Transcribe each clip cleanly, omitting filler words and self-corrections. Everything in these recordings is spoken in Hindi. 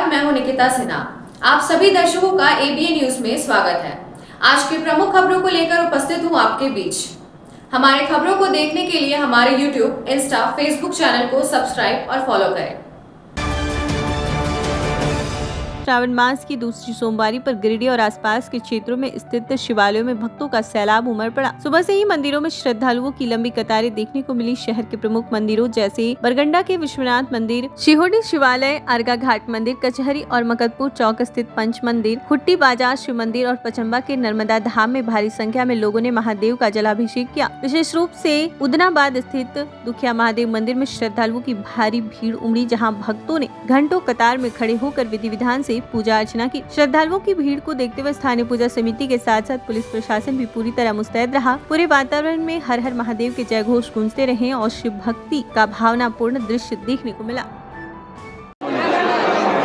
नमस्कार, मैं हूं निकिता सिन्हा। आप सभी दर्शकों का एबीएन न्यूज में स्वागत है। आज की प्रमुख खबरों को लेकर उपस्थित हूं आपके बीच। हमारे खबरों को देखने के लिए हमारे यूट्यूब, इंस्टा, फेसबुक चैनल को सब्सक्राइब और फॉलो करें। श्रावण मास की दूसरी सोमवारी पर गिरिडीह और आसपास के क्षेत्रों में स्थित शिवालयों में भक्तों का सैलाब उमड़ पड़ा। सुबह से ही मंदिरों में श्रद्धालुओं की लंबी कतारें देखने को मिली। शहर के प्रमुख मंदिरों जैसे बरगंडा के विश्वनाथ मंदिर, शिहोडी शिवालय, अर्गा घाट मंदिर, कचहरी और मकदपुर चौक स्थित पंच मंदिर, हुट्टी बाजार शिव मंदिर और पचम्बा के नर्मदा धाम में भारी संख्या में लोगों ने महादेव का जलाभिषेक किया। विशेष रूप से उदनाबाद स्थित दुखिया महादेव मंदिर में श्रद्धालुओं की भारी भीड़ उमड़ी, जहाँ भक्तों ने घंटों कतार में खड़े होकर विधि विधान से पूजा अर्चना की। श्रद्धालुओं की भीड़ को देखते हुए स्थानीय पूजा समिति के साथ साथ पुलिस प्रशासन भी पूरी तरह मुस्तैद रहा। पूरे वातावरण में हर हर महादेव के जय घोष गूंजते रहे और शिव भक्ति का भावनापूर्ण दृश्य देखने को मिला।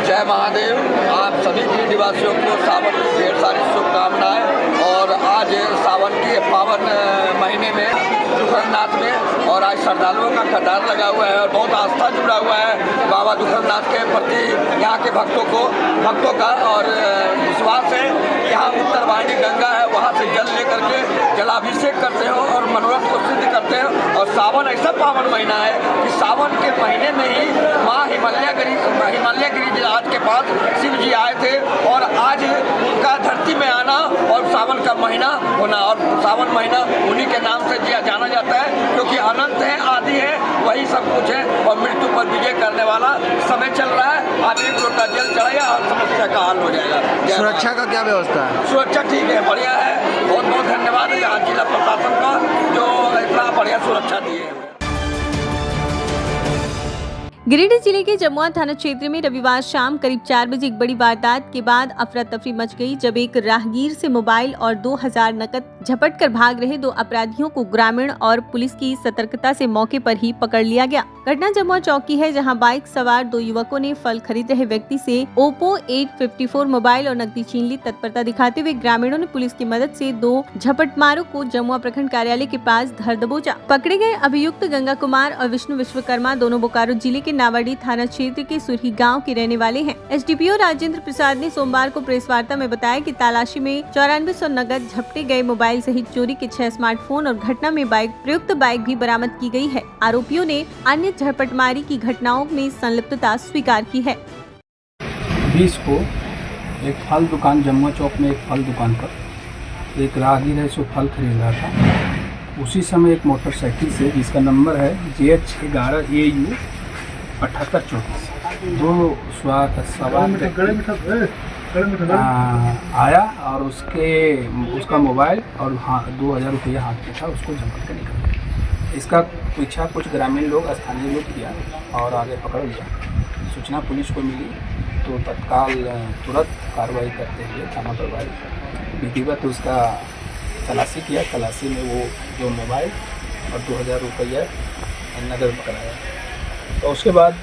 जय महादेव। आप सभी निवासियों को सावन की ढेर सारी शुभकामनाएं। और आज सावन के पावन महीने में दुखरनाथ में और आज श्रद्धालुओं का कतार लगा हुआ है और बहुत आस्था जुड़ा हुआ है बाबा दुखरनाथ के प्रति। यहाँ के भक्तों का और विश्वास है। यहाँ उत्तरवाहिनी गंगा है, वहाँ से जल लेकर के जलाभिषेक करते हो और मनोरथ को सिद्ध करते हैं। और सावन ऐसा पावन महीना है कि सावन के महीने में ही माँ हिमालयगिरी जिलाज के पास शिव जी आए थे और आज उनका धरती में आना और सावन का महीना होना। और सावन महीना उन्हीं के नाम से जाना जाता है, क्योंकि अनंत है, आदि है, वही सब कुछ है और मृत्यु पर विजय करने वाला समय चल रहा है। आज एक लोटा जल चढ़ेगा और समस्या का हल हो जाएगा। सुरक्षा का क्या व्यवस्था है? सुरक्षा ठीक है, बढ़िया है। बहुत बहुत धन्यवाद है आज जिला प्रशासन का जो इतना बढ़िया सुरक्षा दी है। गिरिडीह जिले के जमुआ थाना क्षेत्र में रविवार शाम करीब 4 बजे एक बड़ी वारदात के बाद अफरा तफरी मच गई, जब एक राहगीर से मोबाइल और 2000 नकद झपट कर भाग रहे 2 अपराधियों को ग्रामीण और पुलिस की सतर्कता से मौके पर ही पकड़ लिया गया। घटना जमुआ चौक की है, जहां बाइक सवार 2 युवकों ने फल खरीद रहे व्यक्ति से ओप्पो 854 मोबाइल और नकदी छीन ली। तत्परता दिखाते हुए ग्रामीणों ने पुलिस की मदद से 2 झपटमारों को जमुआ प्रखंड कार्यालय के पास धर दबोचा। पकड़े गए अभियुक्त गंगा कुमार और विष्णु विश्वकर्मा दोनों बोकारो जिले के नावाडी थाना क्षेत्र के सुरही गांव के रहने वाले हैं। एसडीपीओ राजेंद्र प्रसाद ने सोमवार को प्रेस वार्ता में बताया कि तलाशी में 9400 नकद, झपटे गए मोबाइल सहित चोरी के 6 स्मार्टफोन और घटना में प्रयुक्त बाइक भी बरामद की गई है। आरोपियों ने अन्य झपटमारी की घटनाओं में संलिप्तता स्वीकार की है। 20 को एक फल दुकान जमुआ चौक में एक फल दुकान पर एक राहगीर है सो फल खरीद रहा था। उसी समय एक मोटरसाइकिल से जिसका नंबर है JH11AU 7834 2 सवार आया और उसका मोबाइल और 2000 रुपया हाथ में था, उसको झपट कर निकल गया। इसका पीछा कुछ ग्रामीण लोग, स्थानीय लोग किया और आगे पकड़ लिया। सूचना पुलिस को मिली तो तत्काल तुरंत कार्रवाई करते हुए थाना प्रभारी विधिवत उसका तलाशी किया। तलाशी में वो जो मोबाइल और 2000 रुपया नगद पकड़ाया। तो उसके बाद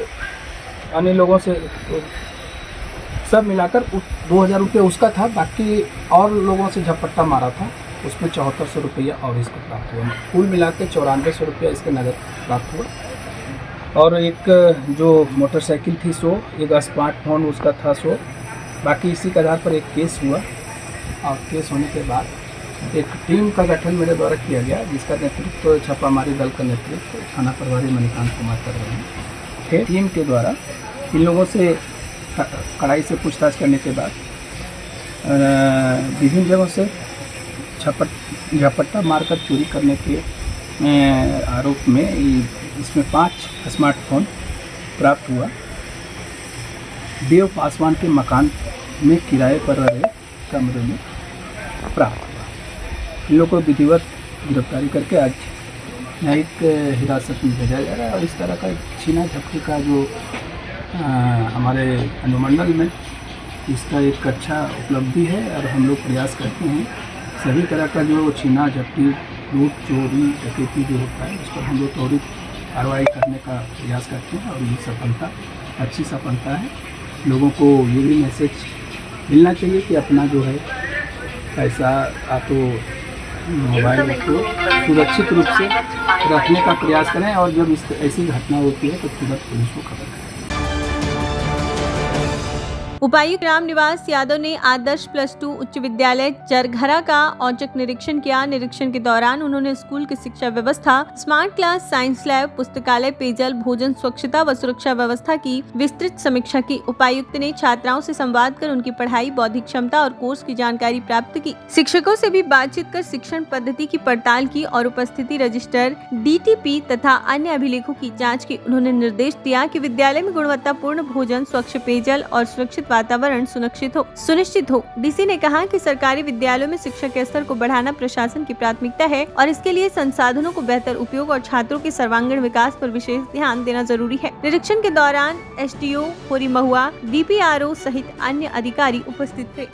अन्य लोगों से तो सब मिलाकर 2000 रुपये उसका था, बाकी और लोगों से झपट्टा मारा था, उसमें 7400 रुपया और इसको प्राप्त हुआ। कुल मिला के 9400 रुपया इसके नगद प्राप्त हुआ। और एक जो मोटरसाइकिल थी सो, एक स्मार्टफोन उसका था सो। बाकी इसी के आधार पर एक केस हुआ और केस होने के बाद एक टीम का गठन मेरे द्वारा किया गया, जिसका नेतृत्व छापामारी दल का नेतृत्व थाना प्रभारी मणिकांत कुमार कर रहे हैं। टीम के द्वारा इन लोगों से कड़ाई से पूछताछ करने के बाद विभिन्न जगहों से झपट्टा मारकर चोरी करने के आरोप में इसमें 5 स्मार्टफोन प्राप्त हुआ। देव पासवान के मकान में किराए पर रहे कमरे में प्राप्त हुआ। इन लोगों को विधिवत गिरफ्तारी करके आज न्यायिक हिरासत में भेजा जा रहा है। और इस तरह का छीना झपटी का जो हमारे अनुमंडल में इसका एक अच्छा उपलब्धि है और हम लोग प्रयास करते हैं सभी तरह का जो छीना झपटी, लूट, चोरी, डकैती जो होता है उस पर हम लोग त्वरित कार्रवाई करने का प्रयास करते हैं। और ये सफलता अच्छी सफलता है। लोगों को ये भी मैसेज मिलना चाहिए कि अपना जो है पैसा तो मोबाइल को सुरक्षित रूप से रखने का प्रयास करें और जब ऐसी घटना होती है तो तुरंत पुलिस को खबर करें। उपायुक्त रामनिवास यादव ने आदर्श +2 उच्च विद्यालय चरघरा का औचक निरीक्षण किया। निरीक्षण के दौरान उन्होंने स्कूल की शिक्षा व्यवस्था, स्मार्ट क्लास, साइंस लैब, पुस्तकालय, पेयजल, भोजन, स्वच्छता व सुरक्षा व्यवस्था की विस्तृत समीक्षा की। उपायुक्त ने छात्राओं से संवाद कर उनकी पढ़ाई, बौद्धिक क्षमता और कोर्स की जानकारी प्राप्त की। शिक्षकों से भी बातचीत कर शिक्षण पद्धति की पड़ताल की और उपस्थिति रजिस्टर, DTP तथा अन्य अभिलेखों की जाँच की। उन्होंने निर्देश दिया कि विद्यालय में गुणवत्तापूर्ण भोजन, स्वच्छ पेयजल और सुरक्षित वातावरण सुनिश्चित हो। DC ने कहा कि सरकारी विद्यालयों में शिक्षा के स्तर को बढ़ाना प्रशासन की प्राथमिकता है और इसके लिए संसाधनों को बेहतर उपयोग और छात्रों के सर्वांगीण विकास पर विशेष ध्यान देना जरूरी है। निरीक्षण के दौरान SDO होरी महुआ, DPRO सहित अन्य अधिकारी उपस्थित थे।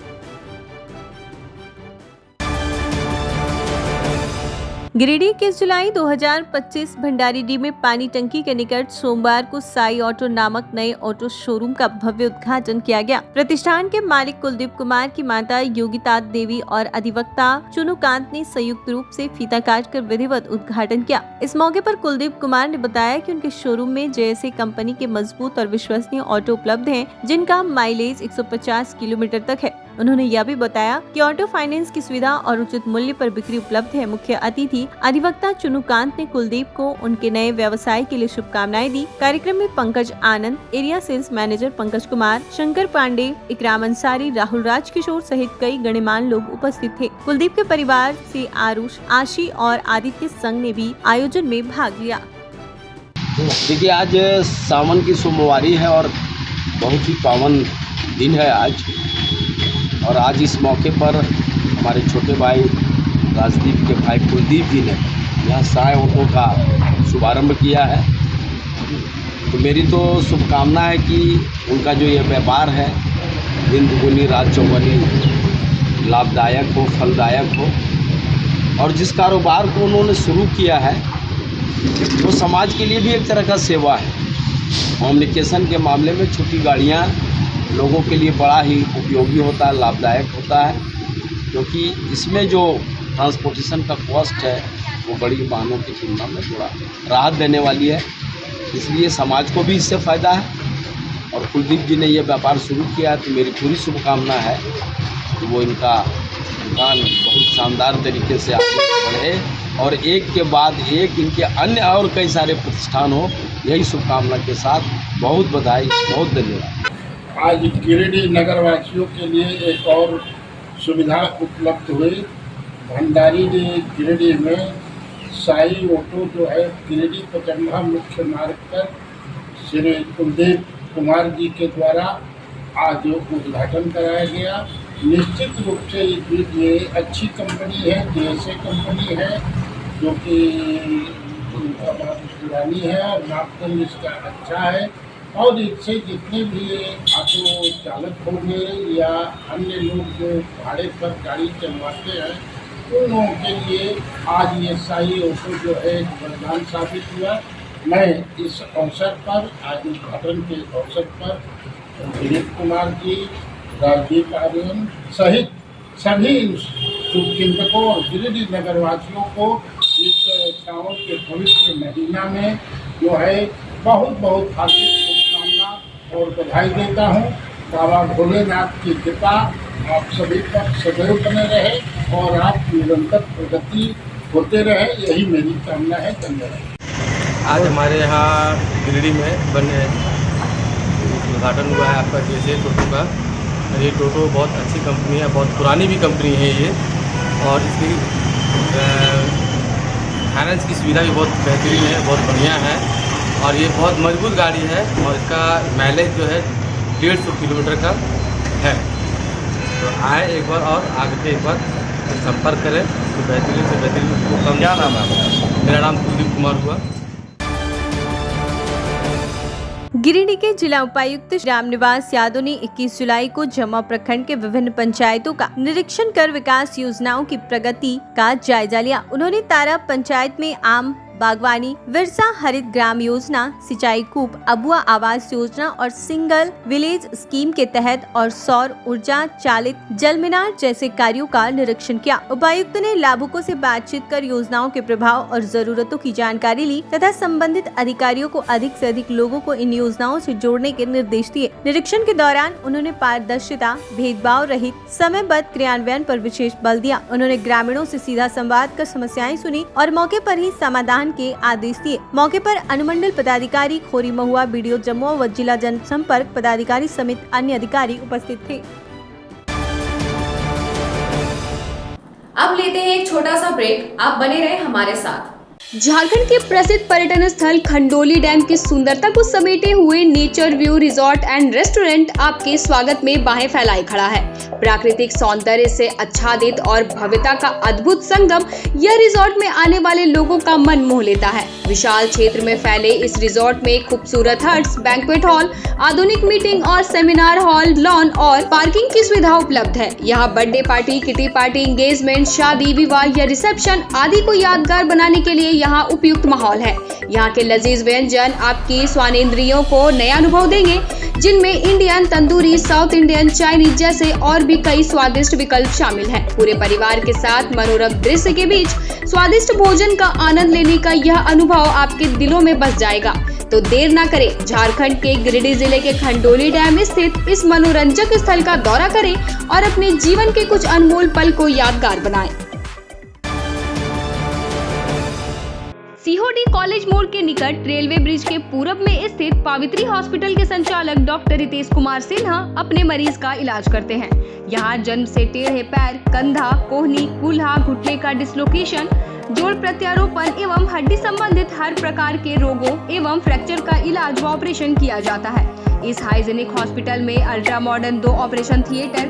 गिरिडीह 21 जुलाई 2025 भंडारीडीह में पानी टंकी के निकट सोमवार को साई ऑटो नामक नए ऑटो शोरूम का भव्य उद्घाटन किया गया। प्रतिष्ठान के मालिक कुलदीप कुमार की माता योगिता देवी और अधिवक्ता चुनुकांत ने संयुक्त रूप से फीता काट कर विधिवत उद्घाटन किया। इस मौके पर कुलदीप कुमार ने बताया कि उनके शोरूम में JSA कंपनी के मजबूत और विश्वसनीय ऑटो उपलब्ध हैं, जिनका माइलेज 150 किलोमीटर तक है। उन्होंने यह भी बताया कि ऑटो फाइनेंस की सुविधा और उचित मूल्य पर बिक्री उपलब्ध है। मुख्य अतिथि अधिवक्ता चुनुकांत ने कुलदीप को उनके नए व्यवसाय के लिए शुभकामनाएं दी। कार्यक्रम में Pankaj Anand, area sales manager Pankaj Kumar, Shankar Pandey, Ikram Ansari, Rahul Rajkishore सहित कई गणमान्य लोग उपस्थित थे। कुलदीप के परिवार से आरुष, आशी और आदित्य संघ ने भी आयोजन में भाग लिया। देखिए, आज सावन की सोमवारी है और बहुत ही पावन दिन है आज। और आज इस मौके पर हमारे छोटे भाई राजदीप के भाई कुलदीप जी ने यहाँ साई ऑटो का शुभारंभ किया है। तो मेरी तो शुभकामना है कि उनका जो ये व्यापार है दिन दुगुनी रात चौगुनी लाभदायक हो, फलदायक हो। और जिस कारोबार को उन्होंने शुरू किया है वो समाज के लिए भी एक तरह का सेवा है। कम्युनिकेशन के मामले में छोटी गाड़ियाँ लोगों के लिए बड़ा ही उपयोगी होता है, लाभदायक होता है, क्योंकि इसमें जो ट्रांसपोर्टेशन का कॉस्ट है वो बड़ी वाहनों की तुलना में थोड़ा राहत देने वाली है। इसलिए समाज को भी इससे फ़ायदा है। और कुलदीप जी ने ये व्यापार शुरू किया है तो मेरी पूरी शुभकामना है कि वो इनका दुकान बहुत शानदार तरीके से आगे बढ़े और एक के बाद एक इनके अन्य और कई सारे प्रतिष्ठान हो। यही शुभकामना के साथ बहुत बधाई, बहुत धन्यवाद। आज गिरिडीह नगर वासियों के लिए एक और सुविधा उपलब्ध हुई। भंडारीडीह गिरिडीह में साई ऑटो जो है गिरिडीह पचम्बा मुख्य मार्ग पर श्री कुलदीप कुमार जी के द्वारा आज उद्घाटन कराया गया। निश्चित रूप से ये अच्छी कंपनी है, JSA कंपनी है, जो कि बहुत पुरानी है और मापदंड इसका अच्छा है। और इससे जितने भी ऑटो चालक होंगे या अन्य लोग जो भाड़े पर गाड़ी चलवाते हैं उन लोगों के लिए आज ये साई ऑटो जो है एक वरदान साबित हुआ। मैं इस अवसर पर आज उद्घाटन के अवसर पर दिलीप कुमार जी, राजदीप आर्यन सहित सभी शुभचिंतकों और गिरिडीह नगरवासियों को इस सावन के पवित्र महीना में जो है बहुत बहुत हार्दिक शुभकामना और बधाई देता हूँ। बाबा भोलेनाथ की कृपा आप सभी पर सदैव बने रहे और आप निरंतर प्रगति होते रहे, यही मेरी कामना है। धन्यवाद। आज हमारे यहाँ गिरिडीह में बने उद्घाटन हुआ है आपका JSA टोटो का। ये टोटो बहुत अच्छी कंपनी है, बहुत पुरानी भी कंपनी है ये, और इसकी फाइनेंस की सुविधा भी बहुत बेहतरीन है, बहुत बढ़िया है और ये बहुत मजबूत गाड़ी है और इसका माइलेज जो है 150 किलोमीटर का है। तो आए एक बार और आगे के एक बार संपर्क करें तो बेहतरीन से बेहतरीन। क्या नाम है आपका? मेरा नाम कुलदीप कुमार हुआ। गिरिडीह के जिला उपायुक्त रामनिवास यादव ने 21 जुलाई को जमुआ प्रखंड के विभिन्न पंचायतों का निरीक्षण कर विकास योजनाओं की प्रगति का जायजा लिया। उन्होंने तारा पंचायत में आम बागवानी, विरसा हरित ग्राम योजना, सिंचाई कूप, अबुआ आवास योजना और सिंगल विलेज स्कीम के तहत और सौर ऊर्जा चालित जल मीनार जैसे कार्यों का निरीक्षण किया। उपायुक्त ने लाभुकों से बातचीत कर योजनाओं के प्रभाव और जरूरतों की जानकारी ली तथा संबंधित अधिकारियों को अधिक से अधिक लोगों को इन योजनाओं से जोड़ने के निर्देश दिए। निरीक्षण के दौरान उन्होंने पारदर्शिता, भेदभाव रहित समयबद्ध क्रियान्वयन पर विशेष बल दिया। उन्होंने ग्रामीणों से सीधा संवाद कर समस्याएं सुनी और मौके पर ही समाधान के आदेश दिए। मौके पर अनुमंडल पदाधिकारी खोरी महुआ, बीडीओ जम्मू व जिला जनसंपर्क पदाधिकारी समेत अन्य अधिकारी उपस्थित थे। अब लेते हैं एक छोटा सा ब्रेक, आप बने रहे हमारे साथ। झारखंड के प्रसिद्ध पर्यटन स्थल खंडोली डैम की सुंदरता को समेटे हुए nature view resort and restaurant आपके स्वागत में बाहें फैलाए खड़ा है। प्राकृतिक सौंदर्य से आच्छादित और भव्यता का अद्भुत संगम यह रिजॉर्ट में आने वाले लोगों का मन मोह लेता है। विशाल क्षेत्र में फैले इस रिजॉर्ट में खूबसूरत हट्स, बैंक्वेट हॉल, आधुनिक मीटिंग और सेमिनार हॉल, लॉन और पार्किंग की सुविधा उपलब्ध है। यहाँ birthday party, kitty party, engagement, शादी, विवाह या रिसेप्शन आदि को यादगार बनाने के लिए यहाँ उपयुक्त माहौल है। यहाँ के लजीज व्यंजन आपकी स्वानेंद्रियों को नया अनुभव देंगे, जिनमें Indian, tandoori, south Indian, Chinese जैसे और भी कई स्वादिष्ट विकल्प शामिल हैं। पूरे परिवार के साथ मनोरम दृश्य के बीच स्वादिष्ट भोजन का आनंद लेने का यह अनुभव आपके दिलों में बस जाएगा। तो देर ना करें, झारखंड के गिरिडीह जिले के खंडोली डैम स्थित इस मनोरंजक स्थल का दौरा करें और अपने जीवन के कुछ अनमोल पल को यादगार बनाएं। सीहोडी कॉलेज मोड़ के निकट रेलवे ब्रिज के पूरब में स्थित पावित्री हॉस्पिटल के संचालक डॉक्टर रितेश कुमार सिन्हा अपने मरीज का इलाज करते हैं। यहाँ जन्म से टेढ़े पैर, कंधा, कोहनी, कूल्हा, घुटने का डिसलोकेशन, जोड़ प्रत्यारोपण एवं हड्डी संबंधित हर प्रकार के रोगों एवं फ्रैक्चर का इलाज व ऑपरेशन किया जाता है। इस हाइजेनिक हॉस्पिटल में ultra modern 2 operation theatre,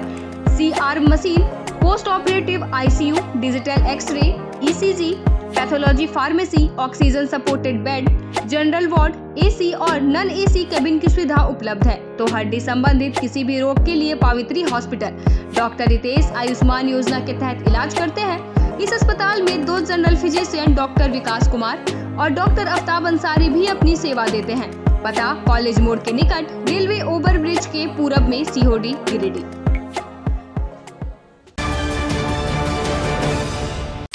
CR machine, post operative ICU, digital x-ray, ECG, pathology pharmacy, oxygen supported bed, general ward, AC और नॉन AC केबिन की सुविधा उपलब्ध है। तो हड्डी संबंधित किसी भी रोग के लिए पावित्री हॉस्पिटल डॉक्टर रितेश आयुष्मान योजना के तहत इलाज करते हैं। इस अस्पताल में 2 जनरल फिजिशियन डॉक्टर विकास कुमार और डॉक्टर आफ्ताब अंसारी भी अपनी सेवा देते हैं। पता कॉलेज मोड़ के निकट रेलवे ओवर ब्रिज के पूरब में, सीहोडी, गिरिडीह।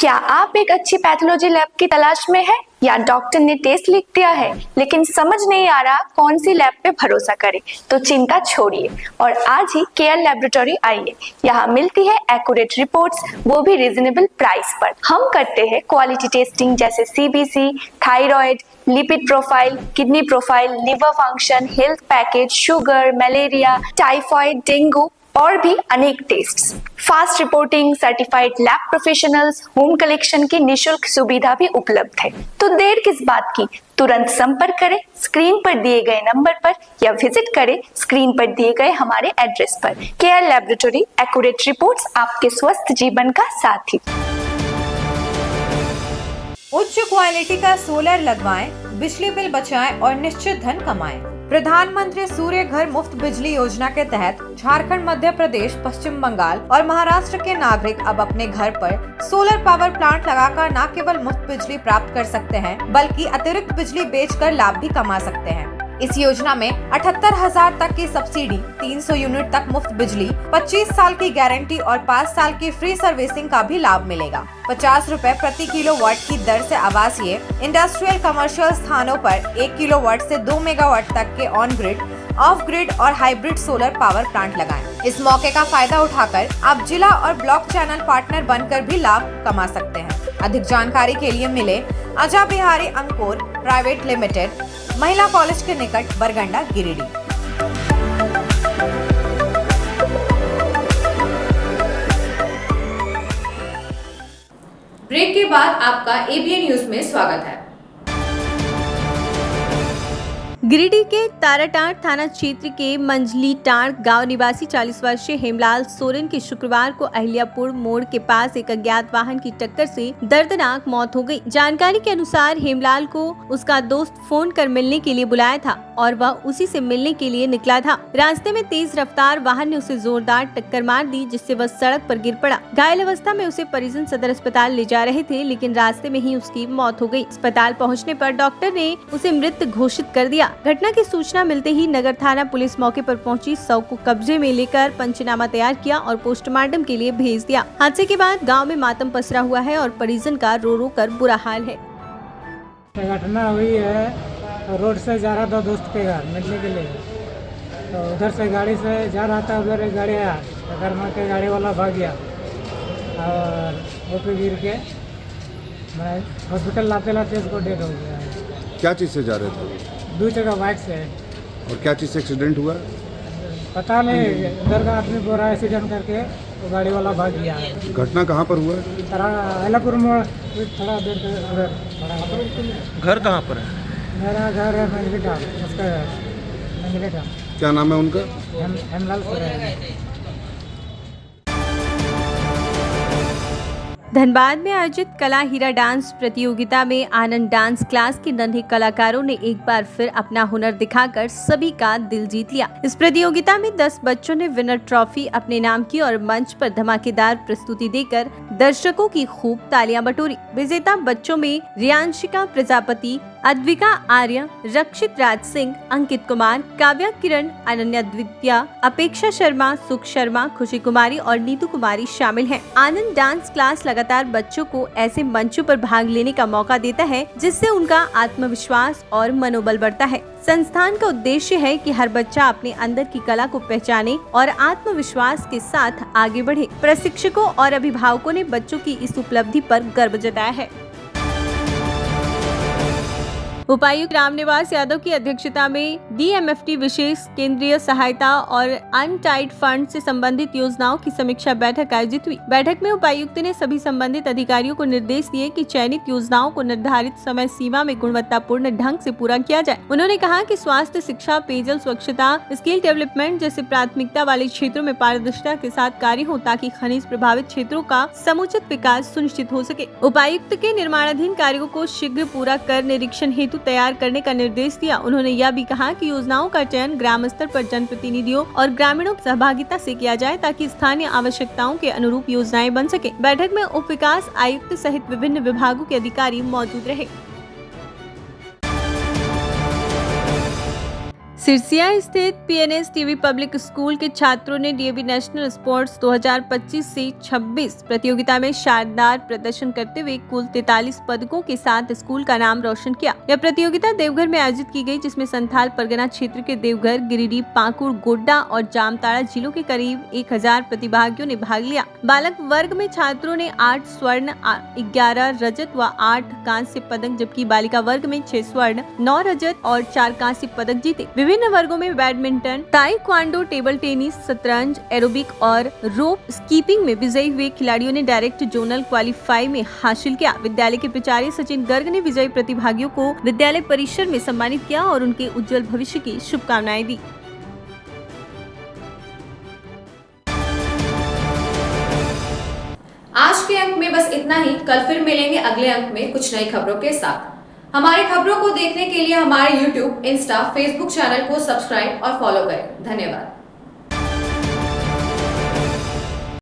क्या आप एक अच्छी पैथोलॉजी लैब की तलाश में है या डॉक्टर ने टेस्ट लिख दिया है लेकिन समझ नहीं आ रहा कौन सी लैब पे भरोसा करें? तो चिंता छोड़िए और आज ही केयर लैबोरेटरी आइए। यहाँ मिलती है एक्यूरेट रिपोर्ट्स, वो भी रीजनेबल प्राइस पर। हम करते हैं क्वालिटी टेस्टिंग जैसे CBC, thyroid, lipid profile, kidney profile, liver function, health package, sugar, malaria, typhoid, dengue और भी अनेक tests. Fast reporting, certified lab professionals, home collection की निशुल्क सुविधा भी उपलब्ध है। तो देर किस बात की, तुरंत संपर्क करें स्क्रीन पर दिए गए नंबर पर या विजिट करें स्क्रीन पर दिए गए हमारे एड्रेस पर। केयर लैबोरेटरी, एक्यूरेट रिपोर्ट्स, आपके स्वस्थ जीवन का साथी। उच्च क्वालिटी का सोलर लगवाएं, बिजली बिल बचाएं और निश्चित धन कमाएं। प्रधानमंत्री सूर्य घर मुफ्त बिजली योजना के तहत झारखंड, मध्य प्रदेश, पश्चिम बंगाल और महाराष्ट्र के नागरिक अब अपने घर पर सोलर पावर प्लांट लगाकर न केवल मुफ्त बिजली प्राप्त कर सकते हैं बल्कि अतिरिक्त बिजली बेचकर लाभ भी कमा सकते हैं। इस योजना में 78,000 तक की सब्सिडी, 300 यूनिट तक मुफ्त बिजली, 25 साल की गारंटी और 5 साल की फ्री सर्विसिंग का भी लाभ मिलेगा। 50 रुपए प्रति किलोवाट की दर से आवासीय, इंडस्ट्रियल, कमर्शियल स्थानों पर 1 किलोवाट से 2 मेगावाट तक के ऑन ग्रिड, ऑफ ग्रिड और हाइब्रिड सोलर पावर प्लांट लगाएं। इस मौके का फायदा उठाकर आप जिला और ब्लॉक चैनल पार्टनर बनकर भी लाभ कमा सकते हैं। अधिक जानकारी के लिए मिले अजा बिहारी अंकुर प्राइवेट लिमिटेड, महिला कॉलेज के निकट, बरगंडा, गिरिडीह। ब्रेक के बाद आपका ABN न्यूज में स्वागत है। गिरिडीह के ताराटांड़ थाना क्षेत्र के मंझलीटांड़ गांव निवासी 40 वर्षीय हेमलाल सोरेन की शुक्रवार को अहिल्यापुर मोड़ के पास एक अज्ञात वाहन की टक्कर से दर्दनाक मौत हो गई। जानकारी के अनुसार हेमलाल को उसका दोस्त फोन कर मिलने के लिए बुलाया था और वह उसी से मिलने के लिए निकला था। रास्ते में तेज रफ्तार वाहन ने उसे जोरदार टक्कर मार दी, जिससे वह सड़क पर गिर पड़ा। घायल अवस्था में उसे परिजन सदर अस्पताल ले जा रहे थे, लेकिन रास्ते में ही उसकी मौत हो गई। अस्पताल पहुंचने पर डॉक्टर ने उसे मृत घोषित कर दिया। घटना की सूचना मिलते ही नगर थाना पुलिस मौके पर पहुंची, शव को कब्जे में लेकर पंचनामा तैयार किया और पोस्टमार्टम के लिए भेज दिया। हादसे के बाद गांव में मातम पसरा हुआ है और परिजन का रो रो कर बुरा हाल है। घटना हुई है, रोड से जा रहा था दोस्त के घर मिलने के लिए, तो उधर से गाड़ी से जा रहा था, उधर एक गाड़ी आया, टक्कर मार के गाड़ी वाला भाग गया और वो पे गिर के मैं हॉस्पिटल लाते लाते उसको डेथ हो गया। क्या चीज़ से जा रहे थे? 2 जगह बाइक से। और क्या चीज़ से एक्सीडेंट हुआ? पता नहीं, उधर का आदमी पूरा एक्सीडेंट करके वो गाड़ी वाला भाग गया। घटना कहाँ पर हुआ? अहिल्यापुर मोड़, थोड़ा देर उधर। घर कहाँ पर है? मेरा घर है मंझलीटांड़, उसका मंझलीटांड़। क्या नाम है उनका? हेमलाल सोरेन। धनबाद में आयोजित कला हीरा डांस प्रतियोगिता में आनंद डांस क्लास के नन्हे कलाकारों ने एक बार फिर अपना हुनर दिखाकर सभी का दिल जीत लिया। इस प्रतियोगिता में 10 बच्चों ने विनर ट्रॉफी अपने नाम की और मंच पर धमाकेदार प्रस्तुति देकर दर्शकों की खूब तालियां बटोरी। विजेता बच्चों में रियांशिका प्रजापति, अद्विका आर्य, रक्षित राज सिंह, अंकित कुमार, काव्या किरण, अनन्या द्वितीया, अपेक्षा शर्मा, सुख शर्मा, खुशी कुमारी और नीतू कुमारी शामिल हैं। आनंद डांस क्लास लगातार बच्चों को ऐसे मंचों पर भाग लेने का मौका देता है जिससे उनका आत्मविश्वास और मनोबल बढ़ता है। संस्थान का उद्देश्य है कि हर बच्चा अपने अंदर की कला को पहचाने और आत्मविश्वास के साथ आगे बढ़े। प्रशिक्षकों और अभिभावकों ने बच्चों की इस उपलब्धि पर गर्व जताया है। उपायुक्त रामनिवास यादव की अध्यक्षता में DMFT विशेष केंद्रीय सहायता और अनटाइड फंड से संबंधित योजनाओं की समीक्षा बैठक आयोजित हुई। बैठक में उपायुक्त ने सभी संबंधित अधिकारियों को निर्देश दिए कि चयनित योजनाओं को निर्धारित समय सीमा में गुणवत्तापूर्ण ढंग से पूरा किया जाए। उन्होंने कहा कि स्वास्थ्य, शिक्षा, पेयजल, स्वच्छता, स्किल डेवलपमेंट जैसे प्राथमिकता वाले क्षेत्रों में पारदर्शिता के साथ कार्य हो ताकि खनिज प्रभावित क्षेत्रों का समुचित विकास सुनिश्चित हो सके। उपायुक्त के निर्माणाधीन कार्यों को शीघ्र पूरा कर निरीक्षण हेतु तैयार करने का निर्देश दिया। उन्होंने यह भी कहा कि योजनाओं का चयन ग्राम स्तर पर जनप्रतिनिधियों और ग्रामीणों की सहभागिता से किया जाए ताकि स्थानीय आवश्यकताओं के अनुरूप योजनाएं बन सके। बैठक में उप विकास आयुक्त सहित विभिन्न विभागों के अधिकारी मौजूद रहे। सिरसिया स्थित PNS टीवी पब्लिक स्कूल के छात्रों ने DAV नेशनल स्पोर्ट्स 2025 से 26 प्रतियोगिता में शानदार प्रदर्शन करते हुए कुल 43 पदकों के साथ स्कूल का नाम रोशन किया। यह प्रतियोगिता देवघर में आयोजित की गई, जिसमें संथाल परगना क्षेत्र के देवघर, गिरिडीह, पाकुड़, गोड्डा और जामताड़ा जिलों के करीब 1000 प्रतिभागियों ने भाग लिया। बालक वर्ग में छात्रों ने 8 स्वर्ण, 11 रजत व 8 कांस्य पदक, जबकि बालिका वर्ग में 6 स्वर्ण, 9 रजत और 4 कांस्य पदक जीते। विभिन्न वर्गों में बैडमिंटन, ताइक्वांडो, टेबल टेनिस, शतरंज, एरोबिक और रोप स्कीपिंग में विजयी हुए खिलाड़ियों ने डायरेक्ट जोनल क्वालीफाई में हासिल किया। विद्यालय के प्राचार्य सचिन गर्ग ने विजयी प्रतिभागियों को विद्यालय परिसर में सम्मानित किया और उनके उज्जवल भविष्य की शुभकामनाएं दी। आज के अंक में बस इतना ही। कल फिर मिलेंगे अगले अंक में कुछ नई खबरों के साथ। हमारी खबरों को देखने के लिए हमारे YouTube, Insta, Facebook चैनल को सब्सक्राइब और फॉलो करें। धन्यवाद।